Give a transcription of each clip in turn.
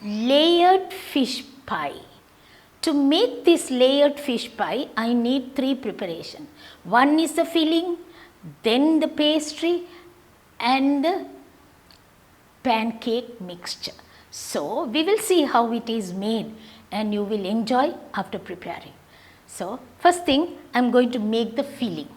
layered fish pie. To make this layered fish pie, I need 3 preparation. One is the filling, then the pastry and the pancake mixture. So, we will see how it is made and you will enjoy after preparing. So, first thing I am going to make the filling.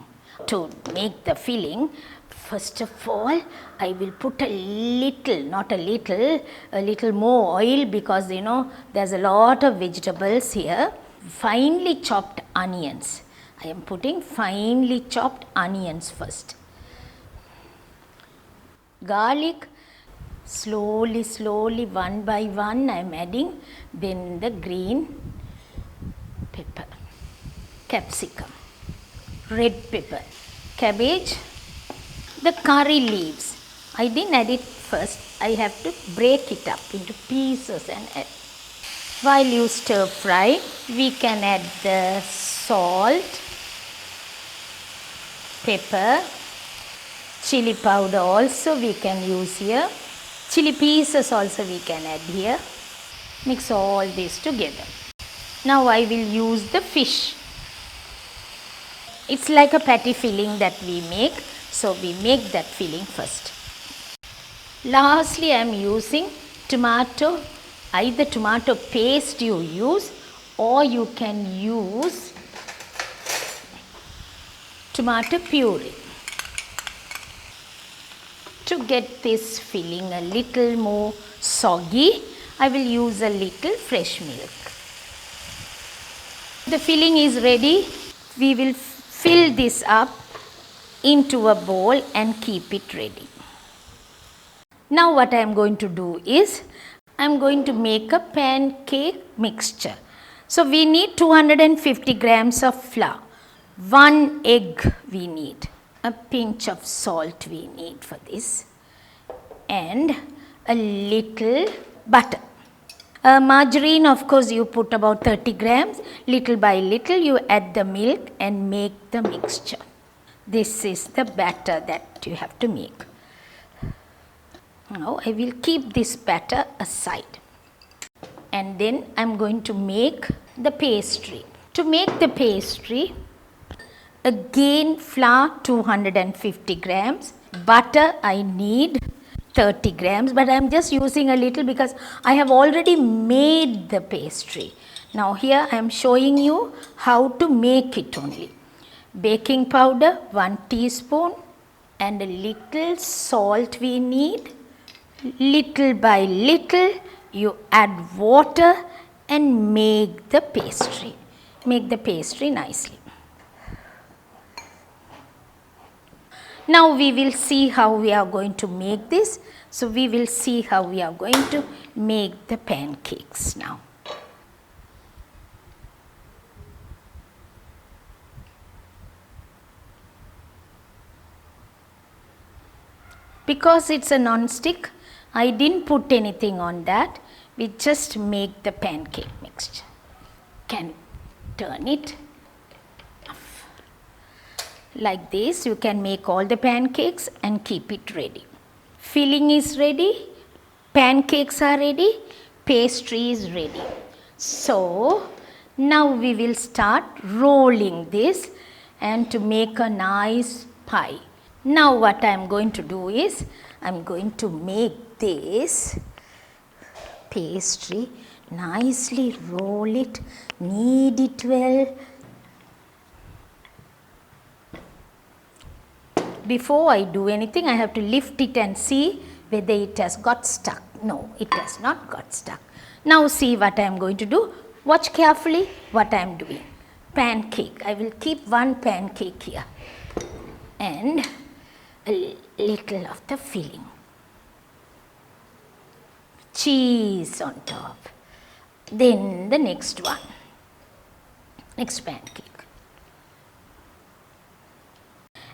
To make the filling, first of all I will put a little, not a little more oil, because you know there is a lot of vegetables here. Finely chopped onions. I am putting finely chopped onions first. Garlic, slowly one by one I am adding. Then the green pepper, capsicum, red pepper, cabbage, the curry leaves. I didn't add it first. I have to break it up into pieces and add. While you stir fry, we can add the salt, pepper, chili powder also we can use here. Chili pieces also we can add here. Mix all this together. Now I will use the fish. It's like a patty filling that we make. So, we make that filling first. Lastly, I am using tomato, either tomato paste you use or you can use tomato puree. To get this filling a little more soggy, I will use a little fresh milk. The filling is ready. We will fill this up into a bowl and keep it ready. Now what I am going to do is, I am going to make a pancake mixture. So we need 250 grams of flour, 1 egg we need, a pinch of salt we need for this, and a little butter. Margarine, of course, you put about 30 grams, little by little you add the milk and make the mixture. This is the batter that you have to make. Now I will keep this batter aside, and then I am going to make the pastry. To make the pastry, again flour 250 grams, butter I need 30 grams, but I am just using a little because I have already made the pastry. Now here I am showing you how to make it only. Baking powder 1 teaspoon and a little salt we need. Little by little you add water and make the pastry. Make the pastry nicely. Now we will see how we are going to make this. So we will see how we are going to make the pancakes now. Because it's a non-stick, I didn't put anything on that. We just make the pancake mixture. Can turn it off. Like this, you can make all the pancakes and keep it ready. Filling is ready, pancakes are ready, pastry is ready. So now we will start rolling this and to make a nice pie. Now what I am going to do is, I am going to make this pastry, nicely roll it, knead it well. Before I do anything, I have to lift it and see whether it has got stuck. No, it has not got stuck. Now see what I am going to do. Watch carefully what I am doing. Pancake. I will keep 1 pancake here and a little of the filling. Cheese on top. Then the next one. Next pancake.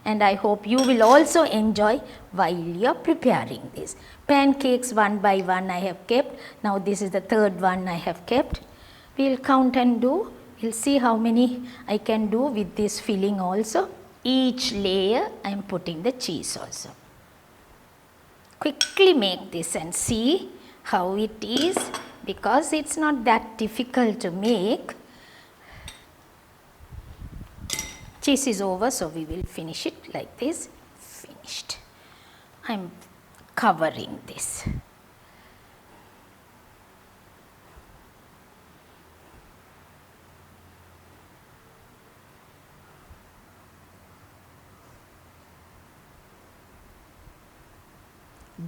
And I hope you will also enjoy while you are preparing this. Pancakes 1 by 1 I have kept. Now this is the 3rd one I have kept. We will count and do. We will see how many I can do with this filling also. Each layer I am putting the cheese also. Quickly make this and see how it is, because it's not that difficult to make. Cheese is over, so we will finish it like this. Finished. I'm covering this.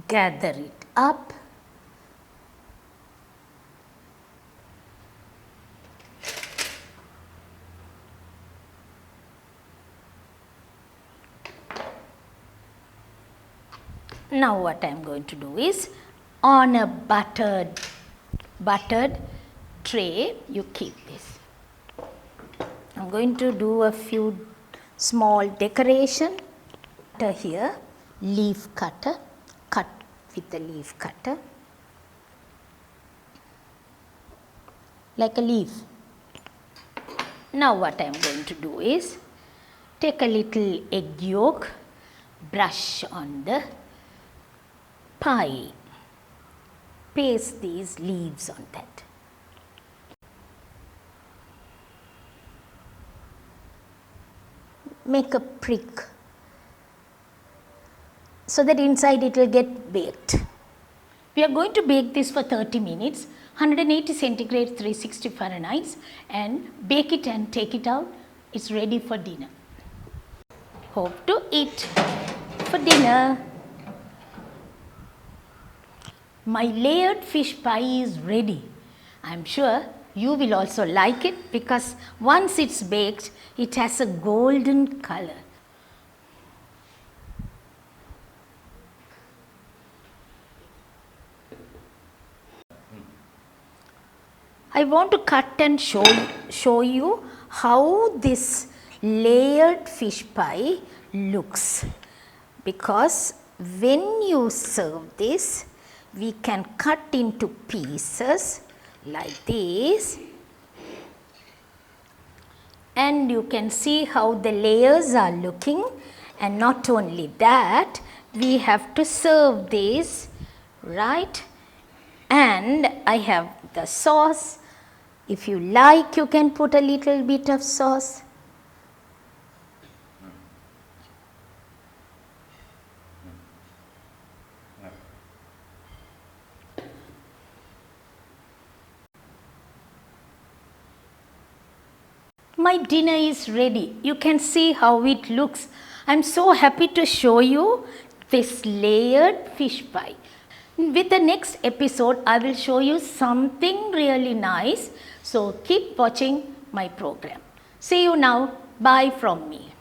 Gather it up. Now what I am going to do is, on a buttered tray, you keep this. I am going to do a few small decoration. Here, leaf cutter, cut with the leaf cutter like a leaf. Now what I am going to do is, take a little egg yolk, brush on the pie, paste these leaves on that. Make a prick so that inside it will get baked. We are going to bake this for 30 minutes, 180 centigrade, 360 Fahrenheit, and bake it and take it out. It's ready for dinner. Hope to eat for dinner. My layered fish pie is ready. I am sure you will also like it, because once it's baked, it has a golden color. I want to cut and show you how this layered fish pie looks, because when you serve this, we can cut into pieces like this, and you can see how the layers are looking. And not only that, we have to serve this, right? And I have the sauce. If you like, you can put a little bit of sauce. My dinner is ready. You can see how it looks. I'm so happy to show you this layered fish pie. With the next episode, I will show you something really nice. So keep watching my program. See you now. Bye from me.